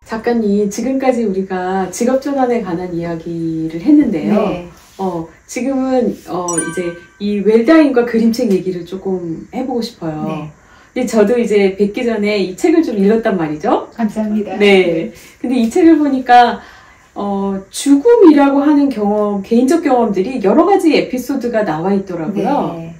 작가님, 지금까지 우리가 직업전환에 관한 이야기를 했는데요. 네. 지금은 이제 이 웰다잉과 그림책 얘기를 조금 해보고 싶어요. 네. 근데 저도 이제 뵙기 전에 이 책을 좀 읽었단 말이죠. 감사합니다. 네. 근데 이 책을 보니까 죽음이라고 하는 경험, 개인적 경험들이 여러 가지 에피소드가 나와 있더라고요. 네.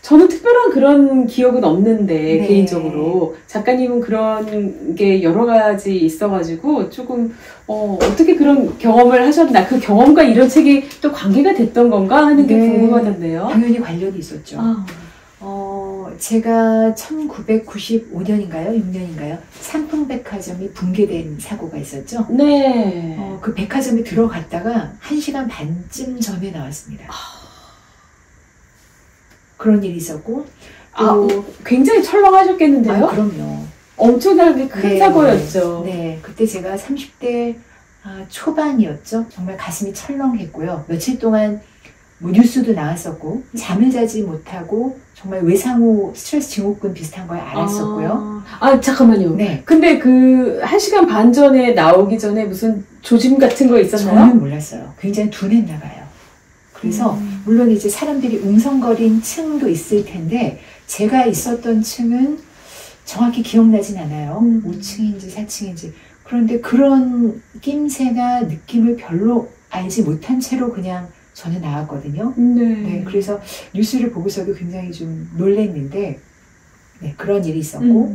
저는 특별한 그런 기억은 없는데, 네. 개인적으로. 작가님은 그런 게 여러 가지 있어가지고, 조금, 어떻게 그런 경험을 하셨나, 그 경험과 이런 책이 또 관계가 됐던 건가 하는 게 네. 궁금하던데요. 당연히 관련이 있었죠. 제가 1995년인가요? 6년인가요? 삼풍백화점이 붕괴된 사고가 있었죠. 네. 그 백화점에 들어갔다가 1시간 반쯤 전에 나왔습니다. 그런 일이 있었고. 굉장히 철렁하셨겠는데요? 그럼요. 엄청나게 큰 사고였죠. 네. 그때 제가 30대 초반이었죠. 정말 가슴이 철렁했고요. 며칠 동안 뭐 뉴스도 나왔었고, 잠을 자지 못하고, 정말 외상후 스트레스 증후군 비슷한 걸 앓았었고요. 잠깐만요. 네. 근데 그 1시간 반 전에 나오기 전에 무슨 조짐 같은 거 있었나요? 저는 몰랐어요. 굉장히 둔했나 봐요. 그래서 물론 이제 사람들이 웅성거린 층도 있을 텐데 제가 있었던 층은 정확히 기억나진 않아요. 5층인지 4층인지. 그런데 그런 낌새나 느낌을 별로 알지 못한 채로 그냥 저는 나왔거든요. 네, 그래서 뉴스를 보고서도 굉장히 좀 놀랐는데 네, 그런 일이 있었고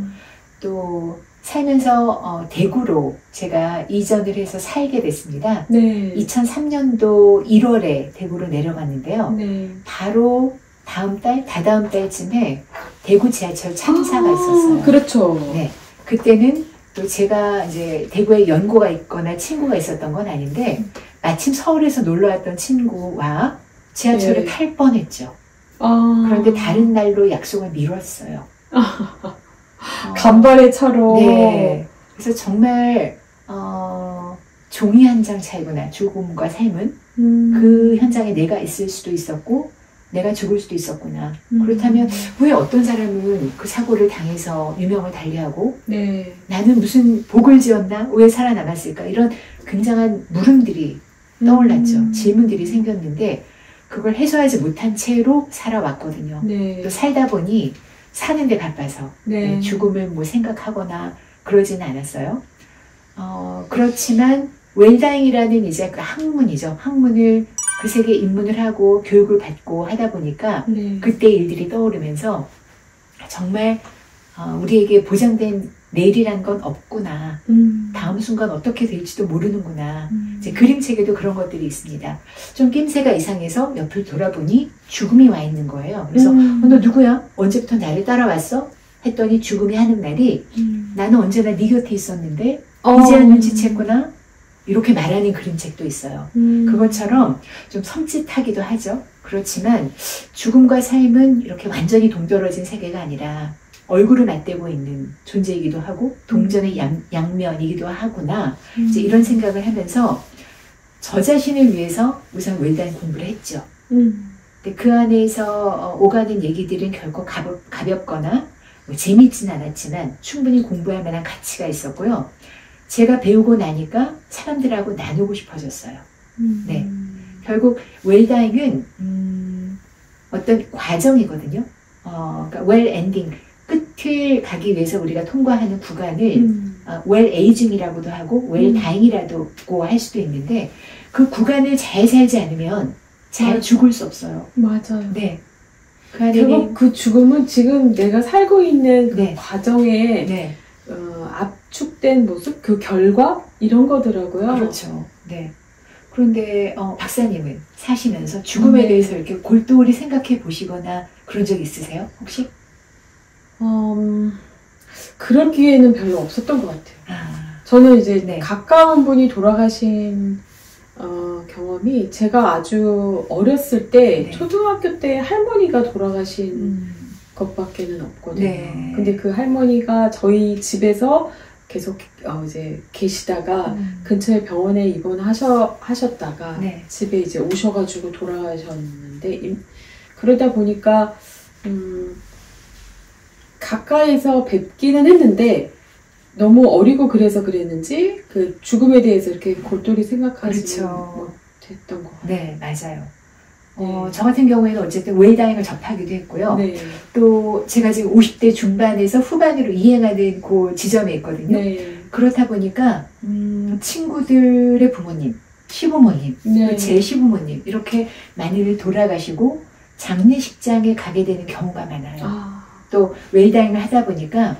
또 살면서 대구로 제가 이전을 해서 살게 됐습니다. 네. 2003년도 1월에 대구로 내려갔는데요. 네. 바로 다음 달, 다다음 달쯤에 대구 지하철 참사가 있었어요. 그렇죠. 네. 그때는 또 제가 이제 대구에 연고가 있거나 친구가 있었던 건 아닌데 마침 서울에서 놀러 왔던 친구와 지하철을 탈 뻔했죠. 그런데 다른 날로 약속을 미뤘어요. 간발의 차로. 네. 그래서 정말 종이 한 장 차이구나. 죽음과 삶은 그 현장에 내가 있을 수도 있었고 내가 죽을 수도 있었구나. 그렇다면 왜 어떤 사람은 그 사고를 당해서 유명을 달리하고 나는 무슨 복을 지었나? 왜 살아남았을까? 이런 굉장한 물음들이 떠올랐죠. 질문들이 생겼는데 그걸 해소하지 못한 채로 살아왔거든요. 또 살다 보니 사는데 바빠서 죽음을 뭐 생각하거나 그러지는 않았어요. 그렇지만 웰다잉이라는 이제 그 학문이죠. 학문을 그 세계에 입문을 하고 교육을 받고 하다 보니까 그때 일들이 떠오르면서 정말 우리에게 보장된 내일이란 건 없구나. 다음 순간 어떻게 될지도 모르는구나. 이제 그림책에도 그런 것들이 있습니다. 좀 낌새가 이상해서 옆을 돌아보니 죽음이 와 있는 거예요. 그래서 너 누구야? 언제부터 나를 따라왔어? 했더니 죽음이 하는 말이 나는 언제나 네 곁에 있었는데 이제야 눈치챘구나. 이렇게 말하는 그림책도 있어요. 그것처럼 좀 섬찟하기도 하죠. 그렇지만 죽음과 삶은 이렇게 완전히 동떨어진 세계가 아니라 얼굴을 맞대고 있는 존재이기도 하고 동전의 양면이기도 하구나. 이제 이런 생각을 하면서 저 자신을 위해서 우선 웰다잉 공부를 했죠. 근데 그 안에서 오가는 얘기들은 결코 가볍거나 뭐 재미있진 않았지만 충분히 공부할 만한 가치가 있었고요. 제가 배우고 나니까 사람들하고 나누고 싶어졌어요. 네, 결국 웰다잉은 어떤 과정이거든요. 그러니까 웰 엔딩, 끝을 가기 위해서 우리가 통과하는 구간을 웰 에이징이라고도 하고 웰 다잉이라고 할 수도 있는데 그 구간을 잘 살지 않으면 잘 죽을 수 없어요. 맞아요. 네. 결국 그 죽음은 지금 내가 살고 있는 그 과정에 압축된 모습, 그 결과 이런 거더라고요. 그렇죠. 네. 그런데 박사님은 사시면서 죽음에 대해서 이렇게 골똘히 생각해 보시거나 그런 적 있으세요? 혹시? 그럴 기회는 별로 없었던 것 같아요. 저는 이제 가까운 분이 돌아가신 경험이 제가 아주 어렸을 때 초등학교 때 할머니가 돌아가신 것밖에는 없거든요. 근데 그 할머니가 저희 집에서 계속 이제 계시다가 근처에 병원에 입원하셨다가 네. 집에 이제 오셔가지고 돌아가셨는데 그러다 보니까 가까이서 뵙기는 했는데 너무 어리고 그래서 그랬는지 그 죽음에 대해서 이렇게 골똘히 생각하지 그렇죠. 못했던 것 같아요. 네, 맞아요. 저 같은 경우에는 어쨌든 웨이다잉을 접하기도 했고요. 네. 또 제가 지금 50대 중반에서 후반으로 이행하는 그 지점에 있거든요. 네. 그렇다 보니까 친구들의 부모님, 시부모님, 네. 제 시부모님 이렇게 많이들 돌아가시고 장례식장에 가게 되는 경우가 많아요. 또 웨이다잉을 하다 보니까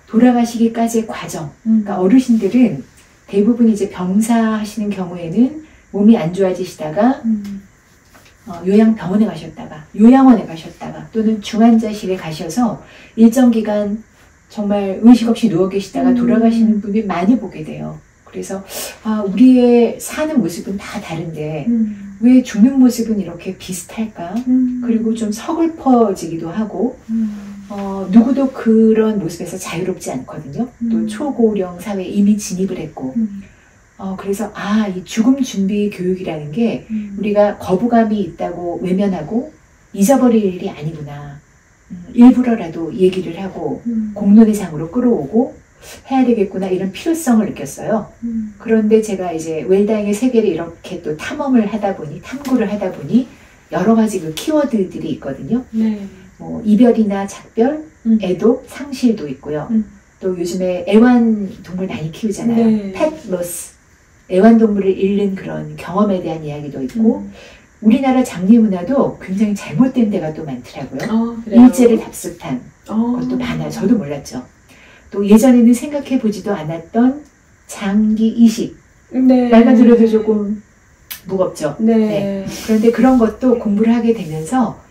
돌아가시기까지의 과정, 그러니까 어르신들은 대부분 이제 병사하시는 경우에는 몸이 안 좋아지시다가 요양병원에 가셨다가 요양원에 가셨다가 또는 중환자실에 가셔서 일정 기간 정말 의식 없이 누워 계시다가 돌아가시는 분이 많이 보게 돼요. 그래서 우리의 사는 모습은 다 다른데 왜 죽는 모습은 이렇게 비슷할까? 그리고 좀 서글퍼지기도 하고 누구도 그런 모습에서 자유롭지 않거든요. 또 초고령 사회에 이미 진입을 했고 그래서 이 죽음 준비 교육이라는 게 우리가 거부감이 있다고 외면하고 잊어버릴 일이 아니구나. 일부러라도 얘기를 하고 공론의 장으로 끌어오고 해야 되겠구나 이런 필요성을 느꼈어요. 그런데 제가 이제 웰다잉의 세계를 이렇게 또 탐험을 하다 보니 탐구를 하다 보니 여러 가지 그 키워드들이 있거든요. 네. 뭐 이별이나 작별, 애도, 상실도 있고요. 또 요즘에 애완동물 많이 키우잖아요. 네. 펫 로스. 애완동물을 잃는 그런 경험에 대한 이야기도 있고 우리나라 장례 문화도 굉장히 잘못된 데가 또 많더라고요. 일제를 답습한 것도 많아요. 저도 몰랐죠. 또 예전에는 생각해 보지도 않았던 장기 이식. 네. 말만 들어도 조금 무겁죠. 네. 네. 그런데 그런 것도 공부를 하게 되면서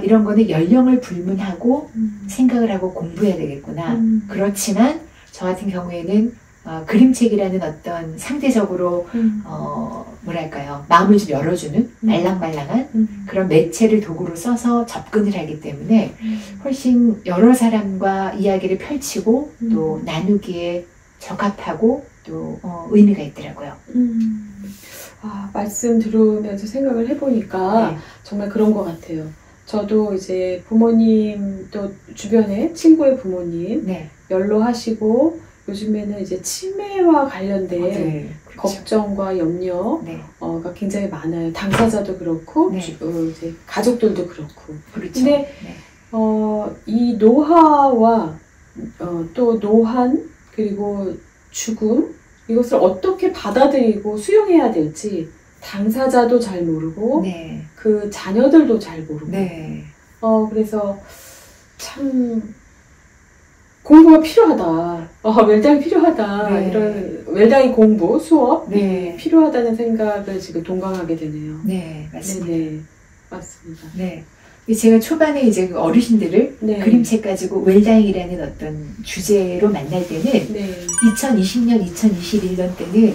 이런 거는 연령을 불문하고 생각을 하고 공부해야 되겠구나. 그렇지만 저 같은 경우에는 그림책이라는 어떤 상대적으로 뭐랄까요 마음을 좀 열어주는 말랑말랑한 그런 매체를 도구로 써서 접근을 하기 때문에 훨씬 여러 사람과 이야기를 펼치고 또 나누기에 적합하고 또 의미가 있더라고요. 말씀 들으면서 생각을 해보니까 네. 정말 그런 것 같아요. 저도 이제 부모님 또 주변에 친구의 부모님 네. 연로하시고 요즘에는 이제 치매와 관련된 네, 그렇죠. 걱정과 염려가 네. 굉장히 많아요. 당사자도 그렇고 네. 이제 가족들도 그렇고. 그렇죠. 근데 네. 이 노화와 또 노한 그리고 죽음 이것을 어떻게 받아들이고 수용해야 될지 당사자도 잘 모르고 네. 그 자녀들도 잘 모르고. 네. 그래서 참. 공부가 필요하다. 웰다잉이 필요하다. 네. 이런 웰다잉 공부, 수업 네. 필요하다는 생각을 지금 동감하게 되네요. 네, 맞습니다. 네네. 맞습니다. 네. 제가 초반에 이제 그 네. 그림책 가지고 웰다잉이라는 어떤 주제로 만날 때는 네. 2020년, 2021년 때는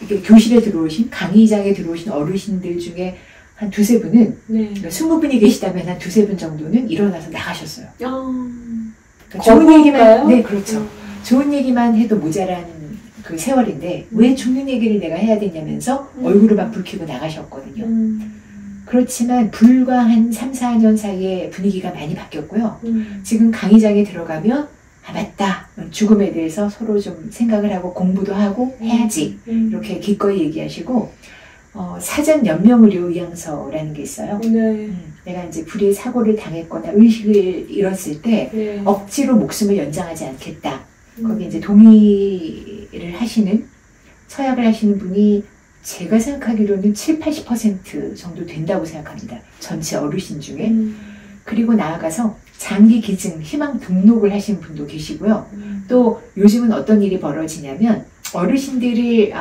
이게 교실에 들어오신 강의장에 들어오신 어르신들 중에 한 두세 분은 네. 20분이 계시다면 한 두세 분 정도는 일어나서 나가셨어요. 좋은 얘기만 네 그렇죠. 좋은 얘기만 해도 모자란 그 세월인데 왜 죽는 얘기를 내가 해야 되냐면서 얼굴을 막 붉히고 나가셨거든요. 그렇지만 불과 한 3, 4년 사이에 분위기가 많이 바뀌었고요. 지금 강의장에 들어가면 맞다. 죽음에 대해서 서로 좀 생각을 하고 공부도 하고 해야지. 이렇게 기꺼이 얘기하시고 사전 연명의료 의향서라는 게 있어요. 네. 내가 이제 불의의 사고를 당했거나 의식을 잃었을 때 네. 억지로 목숨을 연장하지 않겠다. 거기 이제 동의를 하시는 서약을 하시는 분이 제가 생각하기로는 7, 80% 정도 된다고 생각합니다. 전체 어르신 중에. 그리고 나아가서 장기 기증, 희망 등록을 하신 분도 계시고요. 또 요즘은 어떤 일이 벌어지냐면 어르신들을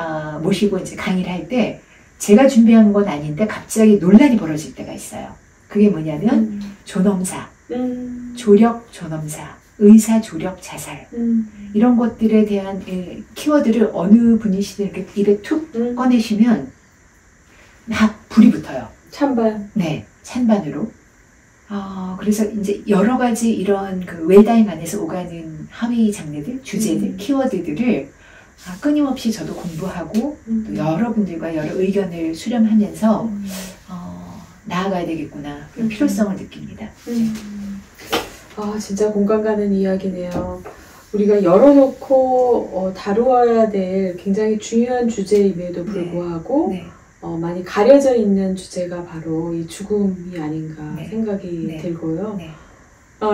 모시고 이제 강의를 할 때 제가 준비한 건 아닌데 갑자기 논란이 벌어질 때가 있어요. 그게 뭐냐면 존엄사, 조력 존엄사, 의사 조력 자살 이런 것들에 대한 키워드를 어느 분이시든 이렇게 입에 툭 꺼내시면 막 불이 붙어요. 찬반. 네, 찬반으로. 그래서 이제 여러 가지 이런 그 웰다잉 안에서 오가는 하위 장르들, 주제들, 키워드들을 끊임없이 저도 공부하고 또 여러분들과 여러 의견을 수렴하면서 나아가야 되겠구나 그런 필요성을 느낍니다. 진짜 공감 가는 이야기네요. 우리가 열어놓고 다루어야 될 굉장히 중요한 주제임에도 불구하고 많이 가려져 있는 주제가 바로 이 죽음이 아닌가 생각이 들고요.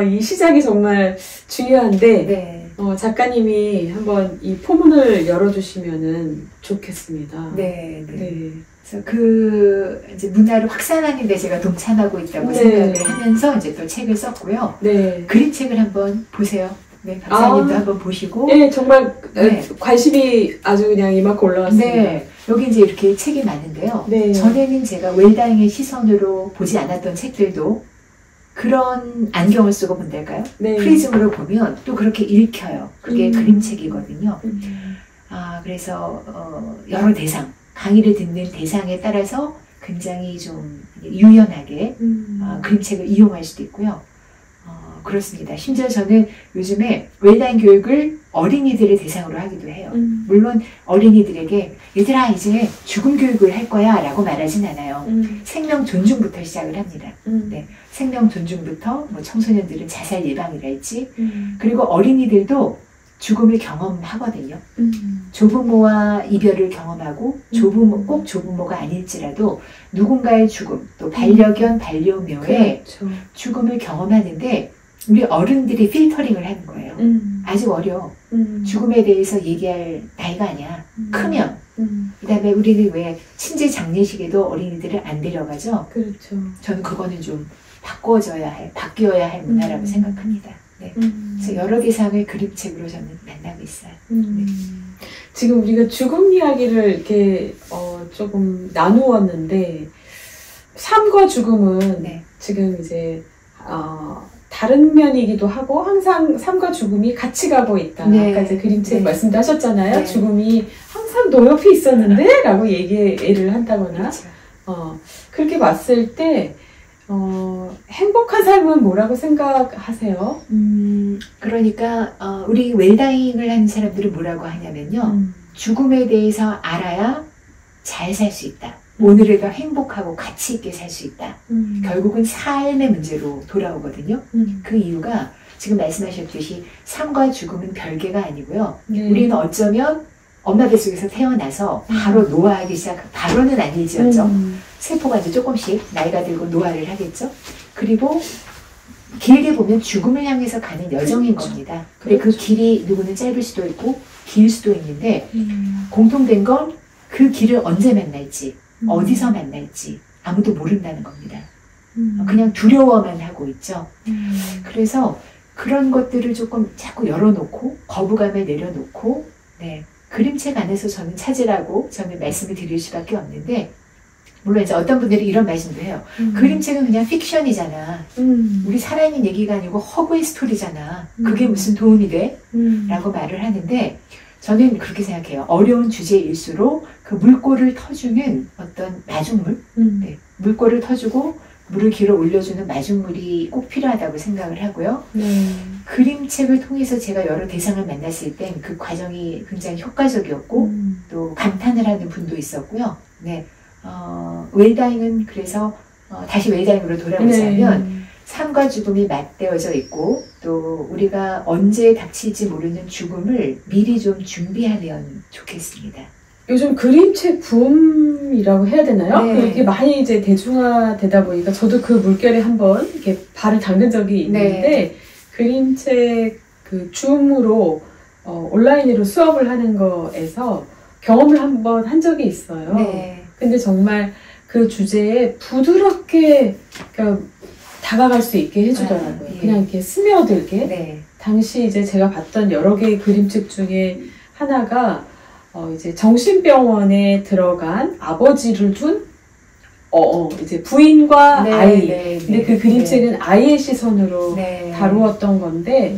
이 시작이 정말 중요한데 작가님이 한번 이 포문을 열어주시면은 좋겠습니다. 그래서 이제 문화를 확산하는 데 제가 동참하고 있다고 생각을 하면서 이제 또 책을 썼고요. 그림책을 한번 보세요. 박사님도 한번 보시고. 정말 관심이 아주 그냥 이만큼 올라왔습니다. 여기 이제 이렇게 책이 많은데요. 전에는 제가 웰다잉의 시선으로 보지 않았던 책들도 그런 안경을 쓰고 본달까요? 프리즘으로 보면 또 그렇게 읽혀요. 그게 그림책이거든요. 그래서 여러 대상, 강의를 듣는 대상에 따라서 굉장히 좀 유연하게 그림책을 이용할 수도 있고요. 그렇습니다. 심지어 저는 요즘에 웰다잉 교육을 어린이들의 대상으로 하기도 해요. 물론 어린이들에게 얘들아 이제 죽음 교육을 할 거야 라고 말하진 않아요. 생명 존중부터 시작을 합니다. 생명 존중부터 뭐 청소년들은 자살 예방이랄지 그리고 어린이들도 죽음을 경험하거든요. 조부모와 이별을 경험하고 꼭 조부모가 아닐지라도 누군가의 죽음 또 반려견, 반려묘의 죽음을 경험하는데 우리 어른들이 필터링을 하는 거예요. 아직 어려. 죽음에 대해서 얘기할 나이가 아니야. 크면. 그 다음에 우리는 왜 친지 장례식에도 어린이들을 안 데려가죠? 저는 그거는 좀 바뀌어야 할 문화라고 생각합니다. 그래서 여러 대상을 그림책으로 저는 만나고 있어요. 지금 우리가 죽음 이야기를 이렇게 조금 나누었는데 삶과 죽음은 지금 이제 다른 면이기도 하고 항상 삶과 죽음이 같이 가고 있다. 아까 이제 그림책 말씀도 하셨잖아요. 죽음이 항상 너 옆에 있었는데? 라고 얘기를 한다거나 그렇게 봤을 때 행복한 삶은 뭐라고 생각하세요? 그러니까 우리 웰다잉을 하는 사람들은 뭐라고 하냐면요. 죽음에 대해서 알아야 잘 살 수 있다. 오늘을 더 행복하고 가치 있게 살 수 있다. 결국은 삶의 문제로 돌아오거든요. 그 이유가 지금 말씀하셨듯이 삶과 죽음은 별개가 아니고요. 우리는 어쩌면 엄마 뱃속에서 태어나서 바로 노화하기 바로는 아니지였죠. 세포가 이제 조금씩 나이가 들고 노화를 하겠죠. 그리고 길게 보면 죽음을 향해서 가는 여정인 겁니다. 근데 그 길이 누구는 짧을 수도 있고 길 수도 있는데 공통된 건 그 길을 언제 만날지 어디서 만날지 아무도 모른다는 겁니다. 그냥 두려워만 하고 있죠. 그래서 그런 것들을 조금 자꾸 열어놓고 거부감을 내려놓고 그림책 안에서 저는 찾으라고 저는 말씀을 드릴 수밖에 없는데 물론 이제 어떤 분들이 이런 말씀도 해요. 그림책은 그냥 픽션이잖아. 우리 살아있는 얘기가 아니고 허구의 스토리잖아. 그게 무슨 도움이 돼? 라고 말을 하는데 저는 그렇게 생각해요. 어려운 주제일수록 그 물꼬를 터주는 어떤 마중물, 물꼬를 터주고 물을 길어 올려주는 마중물이 꼭 필요하다고 생각을 하고요. 그림책을 통해서 제가 여러 대상을 만났을 땐 그 과정이 굉장히 효과적이었고 또 감탄을 하는 분도 있었고요. 웰다잉은 그래서 다시 웰다잉으로 돌아오자면 삶과 죽음이 맞대어져 있고 또 우리가 언제 닥칠지 모르는 죽음을 미리 좀 준비하면 좋겠습니다. 요즘 그림책 붐이라고 해야 되나요? 이게 많이 이제 대중화되다 보니까 저도 그 물결에 한번 이렇게 발을 담근 적이 있는데 그림책 그 줌으로 온라인으로 수업을 하는 거에서 경험을 한번 한 적이 있어요. 근데 정말 그 주제에 부드럽게 그러니까 다가갈 수 있게 해주더라고요. 그냥 이렇게 스며들게. 당시 이제 제가 봤던 여러 개의 그림책 중에 하나가 이제 정신병원에 들어간 아버지를 둔 이제 부인과 아이. 근데 그 그림책은 아이의 시선으로 다루었던 건데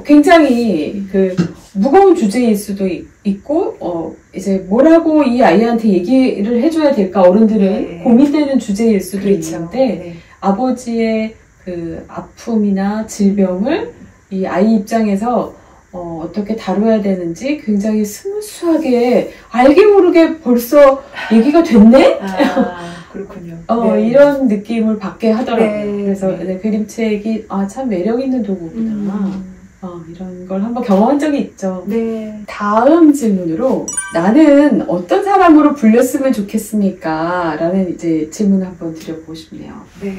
굉장히 그 무거운 주제일 수도 있고, 이제 뭐라고 이 아이한테 얘기를 해줘야 될까, 어른들은 고민되는 주제일 수도 그렇죠. 있는데, 아버지의 그 아픔이나 질병을 이 아이 입장에서 어떻게 다뤄야 되는지 굉장히 스무스하게 알게 모르게 벌써 얘기가 됐네? 그렇군요. 이런 느낌을 받게 하더라고요. 그래서 네. 그림책이 참 매력 있는 도구구나. 이런 걸 한번 경험한 적이 있죠. 네. 다음 질문으로 나는 어떤 사람으로 불렸으면 좋겠습니까? 라는 이제 질문을 한번 드려보고 싶네요. 네.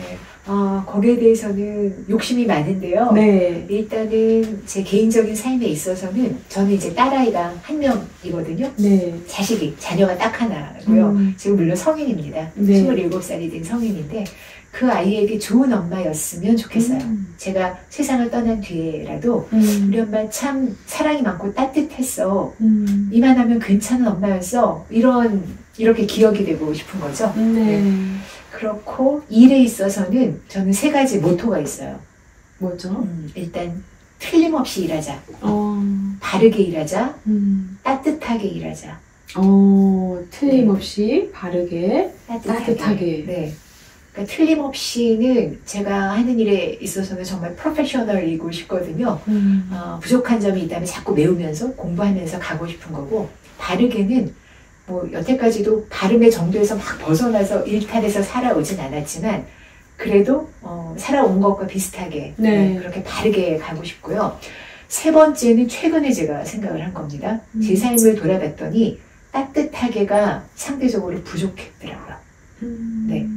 거기에 대해서는 욕심이 많은데요. 네. 일단은 제 개인적인 삶에 있어서는 저는 이제 딸아이가 한 명이거든요. 네. 자녀가 딱 하나고요. 지금 물론 성인입니다. 네. 27살이 된 성인인데 그 아이에게 좋은 엄마였으면 좋겠어요. 제가 세상을 떠난 뒤에라도 우리 엄마 참 사랑이 많고 따뜻했어. 이만하면 괜찮은 엄마였어. 이렇게 기억이 되고 싶은 거죠. 네. 그렇고 일에 있어서는 저는 3가지 모토가 있어요. 뭐죠? 일단 틀림없이 일하자. 바르게 일하자. 따뜻하게 일하자. 틀림없이 바르게 따뜻하게. 네. 그러니까 틀림없이는 제가 하는 일에 있어서는 정말 프로페셔널이고 싶거든요. 부족한 점이 있다면 자꾸 메우면서 공부하면서 가고 싶은 거고, 바르게는 뭐 여태까지도 바름의 정도에서 막 벗어나서 일탈해서 살아오진 않았지만 그래도 살아온 것과 비슷하게 그렇게 바르게 가고 싶고요. 3번째는 최근에 제가 생각을 한 겁니다. 제 삶을 돌아봤더니 따뜻하게가 상대적으로 부족했더라고요. 네.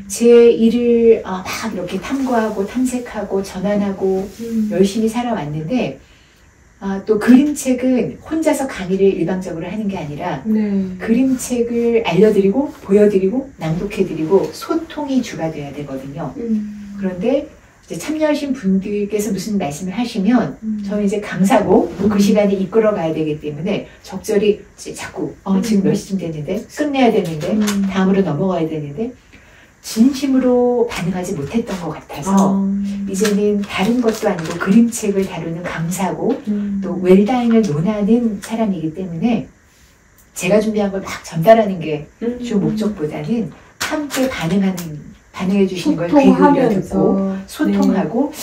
제 일을 막 이렇게 탐구하고 탐색하고 전환하고 열심히 살아왔는데 또 그림책은 혼자서 강의를 일방적으로 하는 게 아니라 그림책을 알려드리고 보여드리고 낭독해드리고 소통이 주가 돼야 되거든요. 그런데 이제 참여하신 분들께서 무슨 말씀을 하시면 저는 이제 강사고 그 시간에 이끌어 가야 되기 때문에 적절히 이제 자꾸 지금 몇 시쯤 됐는데 끝내야 되는데 다음으로 넘어가야 되는데 진심으로 반응하지 못했던 것 같아서 이제는 다른 것도 아니고 그림책을 다루는 강사고 또 웰다잉을 논하는 사람이기 때문에 제가 준비한 걸 막 전달하는 게 주 목적보다는 함께 반응해 주시는 걸 귀 기울여 듣고 소통하고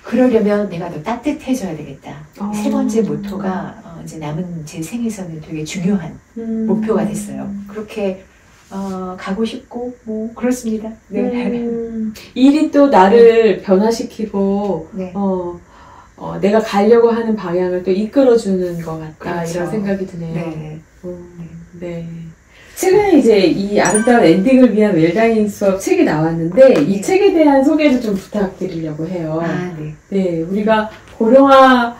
그러려면 내가 더 따뜻해져야 되겠다. 3번째 모토가 이제 남은 제 생에서는 되게 중요한 목표가 됐어요. 그렇게 가고 싶고 뭐 그렇습니다. 네. 일이 또 나를 변화시키고 내가 가려고 하는 방향을 또 이끌어주는 것 같다. 그렇죠. 이런 생각이 드네요. 네. 최근에 이제 이 아름다운 엔딩을 위한 웰다잉 수업 책이 나왔는데 이 책에 대한 소개를 좀 부탁드리려고 해요. 네, 우리가 고령화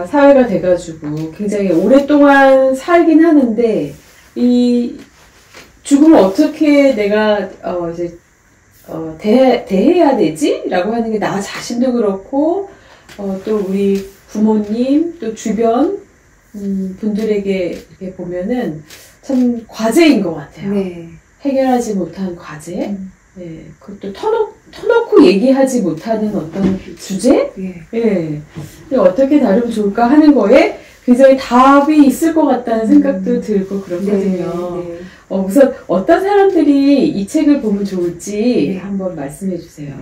사회가 돼가지고 굉장히 오랫동안 살긴 하는데 이 죽음을 어떻게 내가 이제 대해야 되지? 라고 하는 게 나 자신도 그렇고 또 우리 부모님 또 주변 분들에게 이렇게 보면은 참 과제인 것 같아요. 해결하지 못한 과제, 그것도 터놓고 얘기하지 못하는 어떤 주제, 근데 어떻게 다루면 좋을까 하는 거에 굉장히 답이 있을 것 같다는 생각도 들고 그렇거든요. 우선 어떤 사람들이 이 책을 보면 좋을지 한번 말씀해 주세요.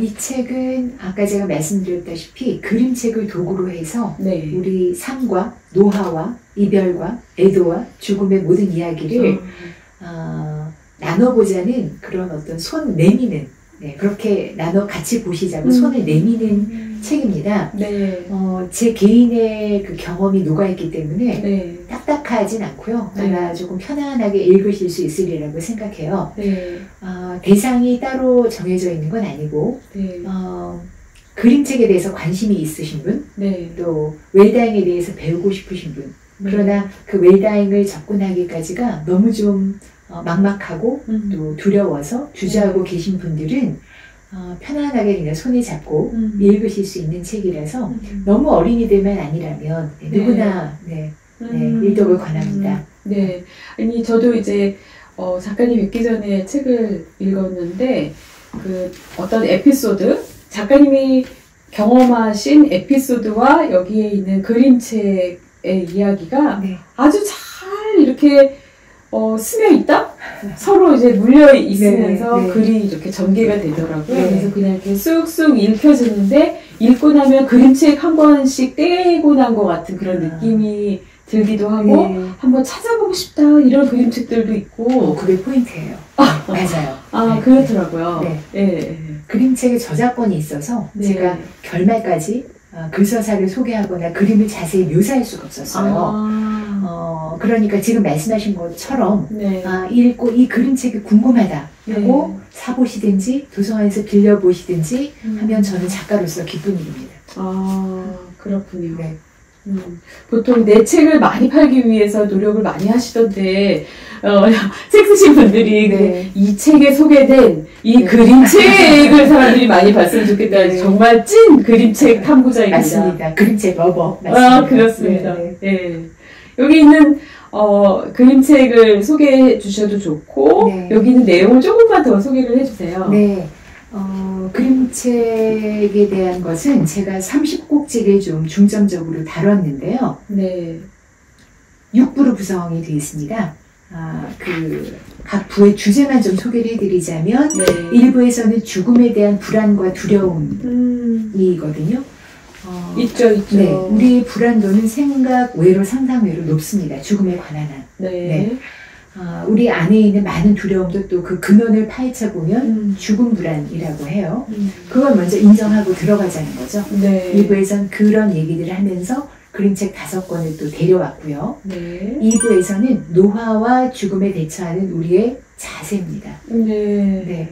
이 책은 아까 제가 말씀드렸다시피 그림책을 도구로 해서 우리 삶과 노화와 이별과 애도와 죽음의 모든 이야기를 나눠보자는 그런 어떤 손 내미는 그렇게 같이 보시자고 손을 내미는 책입니다. 제 개인의 그 경험이 녹아있기 때문에 딱딱하진 않고요. 아마 조금 편안하게 읽으실 수 있으리라고 생각해요. 대상이 따로 정해져 있는 건 아니고 그림책에 대해서 관심이 있으신 분, 또 웰다잉에 대해서 배우고 싶으신 분, 그러나 그 웰다잉을 접근하기까지가 너무 좀 막막하고 또 두려워서 주저하고 계신 분들은 편안하게 그냥 손에 잡고 읽으실 수 있는 책이라서 너무 어린이들만 아니라면 누구나 읽도록 권합니다. 아니 저도 이제 작가님 뵙기 전에 책을 읽었는데 그 어떤 에피소드 작가님이 경험하신 에피소드와 여기에 있는 그림책의 이야기가 네. 아주 잘 이렇게 스며 있다? 서로 이제 물려 있으면서 네, 네. 글이 이렇게 전개가 되더라고요. 네. 그래서 그냥 이렇게 쑥쑥 읽혀지는데 읽고 나면 그림책 한 권씩 떼고 난 것 같은 그런 느낌이 들기도 하고 네. 한번 찾아보고 싶다 이런 그림책들도 있고 그게 포인트예요. 맞아요. 네. 그렇더라고요. 네. 네. 그림책에 저작권이 있어서 네. 제가 결말까지 글서사를 소개하거나 그림을 자세히 묘사할 수가 없었어요. 그러니까 지금 말씀하신 것처럼 네. 읽고 이 그림책이 궁금하다 하고 네. 사보시든지 도서관에서 빌려보시든지 하면 저는 작가로서 기쁜 일입니다. 그렇군요. 네. 보통 내 책을 많이 팔기 위해서 노력을 많이 하시던데 책 쓰신 분들이 네. 이 책에 소개된 이 네. 그림책을 사람들이 많이 봤으면 좋겠다. 네. 정말 찐 그림책 탐구자입니다. 맞습니다. 그림책 러버. 맞습니다. 그렇습니다. 네. 네. 여기 있는 그림책을 소개해 주셔도 좋고 네. 여기 있는 내용을 조금만 더 소개를 해주세요. 네. 그림책에 대한 것은 제가 30곡지를 좀 중점적으로 다뤘는데요. 네. 6부로 구성이 되어 있습니다. 각 부의 주제만 좀 소개를 해드리자면, 네. 1부에서는 죽음에 대한 불안과 두려움이거든요. 있죠. 네. 우리의 불안도는 생각 외로 상상 외로 높습니다. 죽음에 관한 한. 네. 네. 우리 안에 있는 많은 두려움도 또 그 근원을 파헤쳐 보면 죽음 불안이라고 해요. 그걸 먼저 인정하고 들어가자는 거죠. 네. 1부에선 그런 얘기들을 하면서 그림책 5권을 또 데려왔고요. 네. 2부에서는 노화와 죽음에 대처하는 우리의 자세입니다. 네. 네.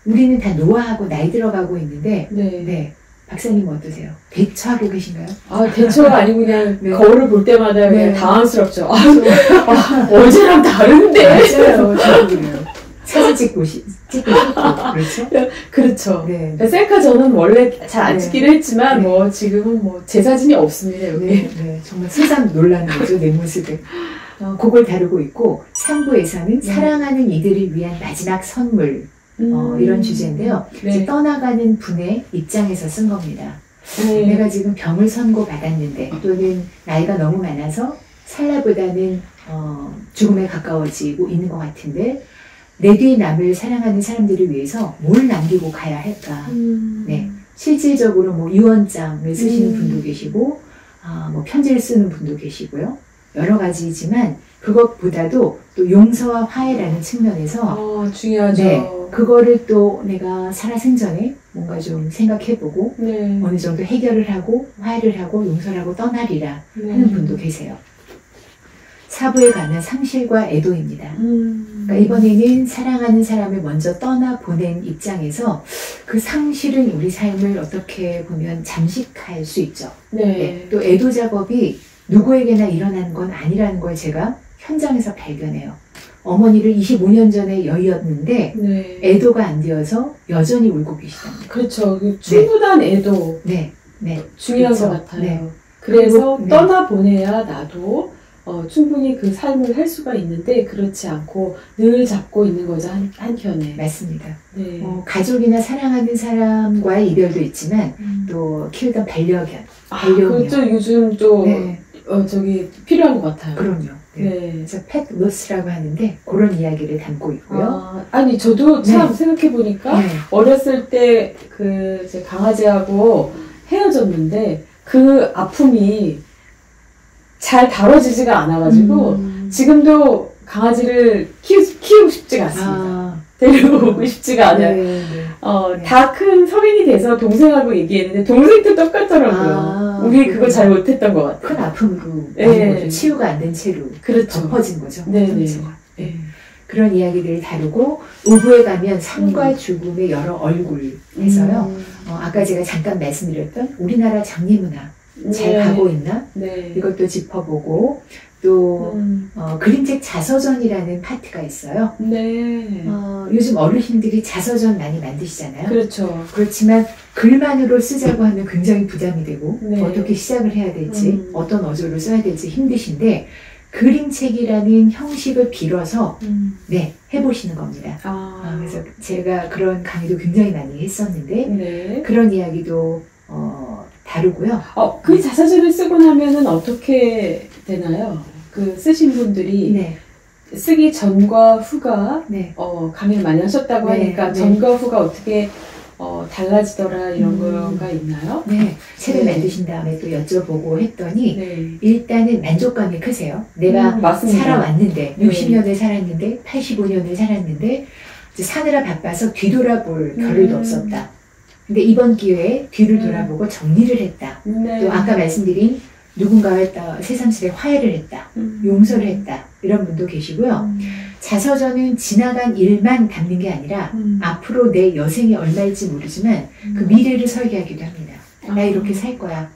우리는 다 노화하고 나이 들어가고 있는데 네. 네. 박사님 어떠세요? 대처하고 계신가요? 대처가 아니고 그냥 네. 거울을 볼 때마다 그냥 네. 당황스럽죠. 어제랑 다른데? 맞아요. 저도 그래요. 사진 찍고 싶고, 그렇죠? 그렇죠. 네. 셀카 저는 원래 잘 안 찍기를 했지만, 네. 지금은 제 사진이 없습니다, 여기. 네, 네. 정말 세상 놀라는 거죠, 내 모습에. 그걸 다루고 있고, 3부에서는 사랑하는 이들을 위한 마지막 선물. 이런 주제인데요. 네. 이제 떠나가는 분의 입장에서 쓴 겁니다. 내가 지금 병을 선고받았는데 또는 나이가 너무 많아서 살라보다는 죽음에 가까워지고 있는 것 같은데 내 뒤에 남을 사랑하는 사람들을 위해서 뭘 남기고 가야 할까. 네. 실질적으로 유언장을 쓰시는 분도 계시고 편지를 쓰는 분도 계시고요. 여러 가지지만 그것보다도 또 용서와 화해라는 측면에서 중요하죠. 네, 그거를 또 내가 살아생전에 뭔가 좀 생각해보고 네. 어느 정도 해결을 하고 화해를 하고 용서를 하고 떠나리라 하는 분도 계세요. 4부에 가면 상실과 애도입니다. 그러니까 이번에는 사랑하는 사람을 먼저 떠나보낸 입장에서 그 상실은 우리 삶을 어떻게 보면 잠식할 수 있죠. 네. 네. 또 애도 작업이 누구에게나 일어나는 건 아니라는 걸 제가 현장에서 발견해요. 어머니를 25년 전에 여의었는데 네. 애도가 안 되어서 여전히 울고 계시답니다. 그렇죠. 충분한 네. 애도 네. 네. 중요한 그렇죠. 것 같아요. 네. 그래서 그리고, 떠나보내야 나도 충분히 그 삶을 할 수가 있는데 그렇지 않고 늘 잡고 있는 거죠. 한켠에. 맞습니다. 네. 가족이나 사랑하는 사람과의 이별도 있지만 또 키우던 반려견. 그렇죠. 요즘 또 네. 필요한 것 같아요. 그럼요. 네. 네. 그래서 펫 로스라고 하는데 그런 이야기를 담고 있고요. 아니 저도 참 네. 생각해보니까 네. 어렸을 때 제 강아지하고 헤어졌는데 그 아픔이 잘 다뤄지지가 않아가지고 지금도 강아지를 키우고 싶지가 않습니다. 데리고 오고 싶지가 않아요. 네, 네. 다 큰 성인이 돼서 동생하고 얘기했는데 동생도 똑같더라고요. 우리 그거 잘 못했던 것 같아요. 큰 아픔으로 네. 치유가 안 된 채로 그렇죠. 덮어진 거죠. 네, 네. 그런 이야기들을 다루고 5부에 가면 삶과 죽음의 여러 얼굴 해서요. 아까 제가 잠깐 말씀드렸던 우리나라 장례문화 잘 네. 가고 있나? 네. 이것도 짚어보고 또 그림책 자서전이라는 파트가 있어요. 네. 요즘 어르신들이 자서전 많이 만드시잖아요. 그렇죠. 그렇지만 글만으로 쓰자고 하면 굉장히 부담이 되고 네. 어떻게 시작을 해야 될지 어떤 어조를 써야 될지 힘드신데 그림책이라는 형식을 빌어서 네 해보시는 겁니다. 그래서 제가 그런 강의도 굉장히 많이 했었는데 네. 그런 이야기도 다르고요. 그 자서전을 쓰고 나면은 어떻게 되나요? 그 쓰신 분들이 네. 쓰기 전과 후가 네. 강의를 많이 하셨다고 네. 하니까 네. 전과 후가 어떻게 달라지더라 이런 거가 있나요? 네. 책을 네. 만드신 다음에 또 여쭤보고 했더니 네. 일단은 만족감이 크세요. 내가 맞습니다. 살아왔는데 네. 60년을 살았는데 85년을 살았는데 이제 사느라 바빠서 뒤돌아볼 겨를도 없었다. 근데 이번 기회에 뒤를 돌아보고 정리를 했다. 네. 또 아까 말씀드린 누군가의 새삼스레 화해를 했다. 용서를 했다. 이런 분도 계시고요. 자서전은 지나간 일만 담는 게 아니라 앞으로 내 여생이 얼마일지 모르지만 그 미래를 설계하기도 합니다. 나 이렇게 살 거야.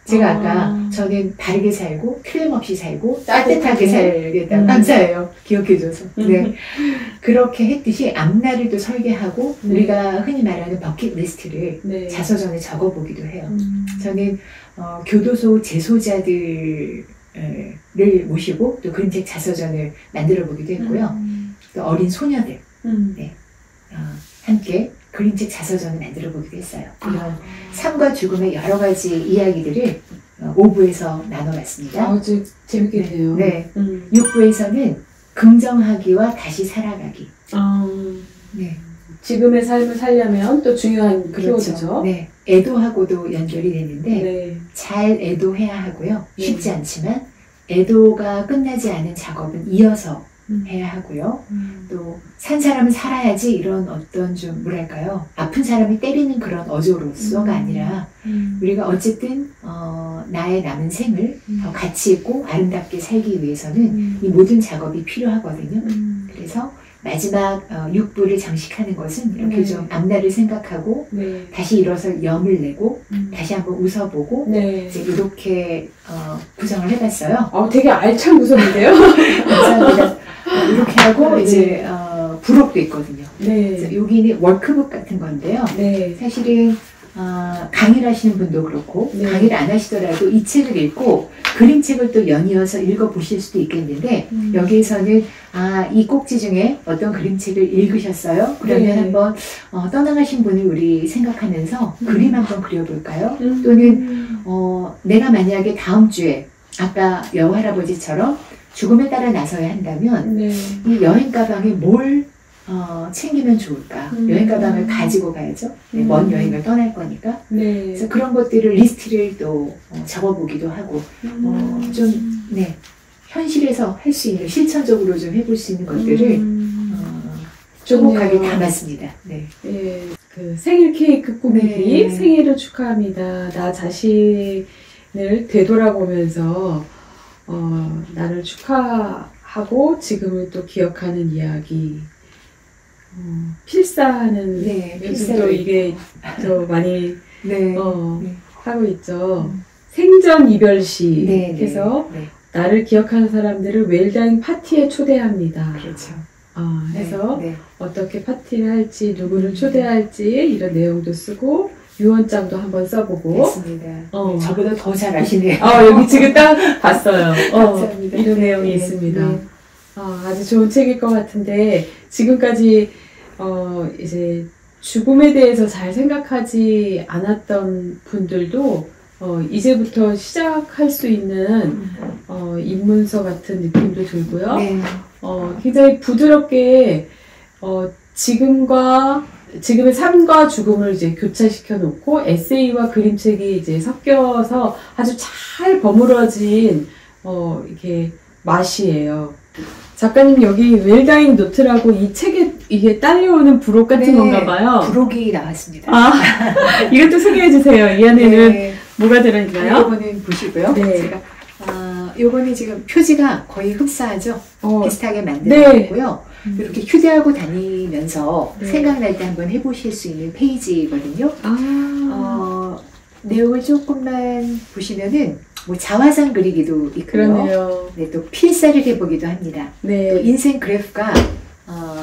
제가 아까 저는 바르게 살고 틀림없이 살고 따뜻하게 살겠다. 감사해요. 기억해줘서. 네. 그렇게 했듯이 앞날을 또 설계하고 네. 우리가 흔히 말하는 버킷리스트를 네. 자서전에 적어보기도 해요. 저는 교도소 재소자들을 모시고 또 그림책 자서전을 만들어 보기도 했고요. 또 어린 소녀들 네. 함께 그림책 자서전을 만들어 보기도 했어요. 이런 삶과 죽음의 여러 가지 이야기들을 5부에서 나눠봤습니다. 아주 재밌겠네요. 네. 6부에서는 긍정하기와 다시 살아가기. 네. 지금의 삶을 살려면 또 중요한 그렇죠. 키워드죠. 네. 애도하고도 연결이 되는데 네. 잘 애도해야 하고요. 네. 쉽지 않지만 애도가 끝나지 않은 작업은 이어서 해야 하고요. 또 산 사람은 살아야지 이런 어떤 좀 뭐랄까요. 아픈 사람을 때리는 그런 어조로서가 아니라 우리가 어쨌든 나의 남은 생을 더 가치 있고 아름답게 살기 위해서는 이 모든 작업이 필요하거든요. 그래서 마지막 6부를 장식하는 것은 이렇게 네. 좀 앞날을 생각하고 네. 다시 일어서 염을 내고 다시 한번 웃어보고 네. 이제 이렇게 구성을 해봤어요. 되게 알찬 구성인데요. 감사합니다. 이렇게 하고 네. 이제 부록도 있거든요. 네. 그래서 여기는 워크북 같은 건데요. 네. 사실은 강의를 하시는 분도 그렇고 네. 강의를 안 하시더라도 이 책을 읽고 그림책을 또 연이어서 읽어보실 수도 있겠는데 여기에서는 이 꼭지 중에 어떤 그림책을 읽으셨어요? 그러면 네. 한번 떠나가신 분을 우리 생각하면서 그림 한번 그려볼까요? 또는 내가 만약에 다음 주에 아까 여할아버지처럼 죽음에 따라 나서야 한다면 네. 이 여행 가방에 뭘 챙기면 좋을까? 여행 가방을 가지고 가야죠. 네, 먼 여행을 떠날 거니까. 네. 그래서 그런 것들을 리스트를 또 적어보기도 하고 좀 네, 현실에서 할 수 있는 실천적으로 좀 해볼 수 있는 것들을 조목하게 담았습니다. 네. 네. 그 생일 케이크 꾸미기 네. 생일을 축하합니다. 나 자신을 되돌아보면서 나를 축하하고 지금을 또 기억하는 이야기. 필사하는 네, 요즘 또 이게 또 많이 네. 하고 있죠. 생전 이별시 네, 해서 네. 나를 기억하는 사람들을 웰다잉 파티에 초대합니다. 그렇죠. 해서 네. 어떻게 파티를 할지 누구를 초대할지 이런 내용도 쓰고 유언장도 한번 써보고. 맞습니다. 저보다 더 잘 아시네요. 여기 지금 딱 봤어요. 감사합니다. 이런 내용이 네, 있습니다. 네. 아주 좋은 책일 것 같은데 지금까지 이제 죽음에 대해서 잘 생각하지 않았던 분들도 이제부터 시작할 수 있는 입문서 같은 느낌도 들고요. 네. 굉장히 부드럽게 지금의 삶과 죽음을 이제 교차시켜 놓고 에세이와 그림책이 이제 섞여서 아주 잘 버무러진 이렇게 맛이에요. 작가님 여기 웰다잉 노트라고 이 책에 이게 딸려오는 부록 같은 건가 봐요. 부록이 나왔습니다. 이것도 소개해 주세요. 이 안에는 뭐가 들어있나요? 이거는 보시고요. 네. 제가 요거는 지금 표지가 거의 흡사하죠. 비슷하게 네. 만들었고요. 이렇게 휴대하고 다니면서 네. 생각날 때 한번 해보실 수 있는 페이지거든요. 내용을 조금만 보시면은 뭐 자화상 그리기도 있고요. 그러네요. 네, 또 필사를 해보기도 합니다. 네. 또 인생 그래프가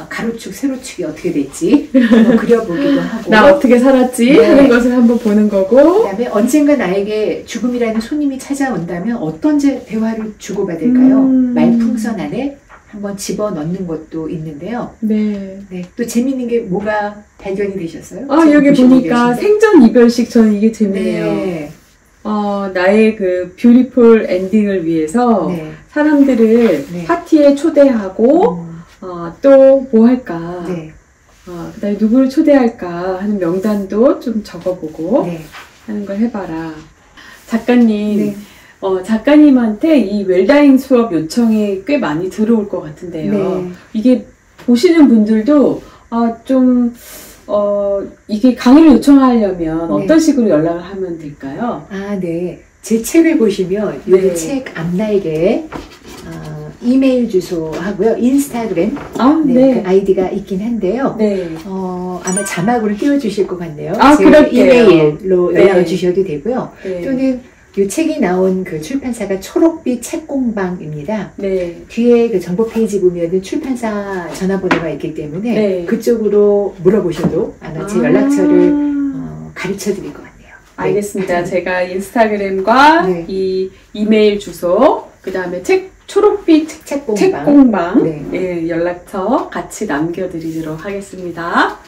가로축, 세로축이 어떻게 될지 한번 그려보기도 하고 나 어떻게 살았지 네. 하는 것을 한번 보는 거고. 그다음에 언젠가 나에게 죽음이라는 손님이 찾아온다면 어떤 대화를 주고받을까요? 말풍선 안에 한번 집어넣는 것도 있는데요. 네. 네, 또 재밌는 게 뭐가 발견이 되셨어요? 여기 보시고 보니까 계신데? 생전 이별식 저는 이게 재밌네요. 네. 나의 그 뷰티풀 엔딩을 위해서 네. 사람들을 네. 파티에 초대하고 또 뭐 할까? 네. 그다음에 누구를 초대할까 하는 명단도 좀 적어보고 네. 하는 걸 해봐라. 작가님, 네. 작가님한테 이 웰다잉 수업 요청이 꽤 많이 들어올 것 같은데요. 네. 이게 보시는 분들도 이게 강의를 요청하려면 네. 어떤 식으로 연락을 하면 될까요? 네. 제 책을 보시면 이 네. 책 앞날개에 이메일 주소하고요. 인스타그램 네. 그 아이디가 있긴 한데요. 네. 아마 자막으로 띄워주실 것 같네요. 제 그럴게요. 이메일로 네. 연락을 주셔도 되고요. 네. 또는 이 책이 나온 그 출판사가 초록빛 책공방입니다. 네. 뒤에 그 정보 페이지 보면은 출판사 전화번호가 있기 때문에 네. 그쪽으로 물어보셔도 아마 제 연락처를 가르쳐 드릴 것 같네요. 알겠습니다. 제가 인스타그램과 네. 이 이메일 주소, 그 다음에 초록빛 책공방, 책공방 네. 연락처 같이 남겨드리도록 하겠습니다.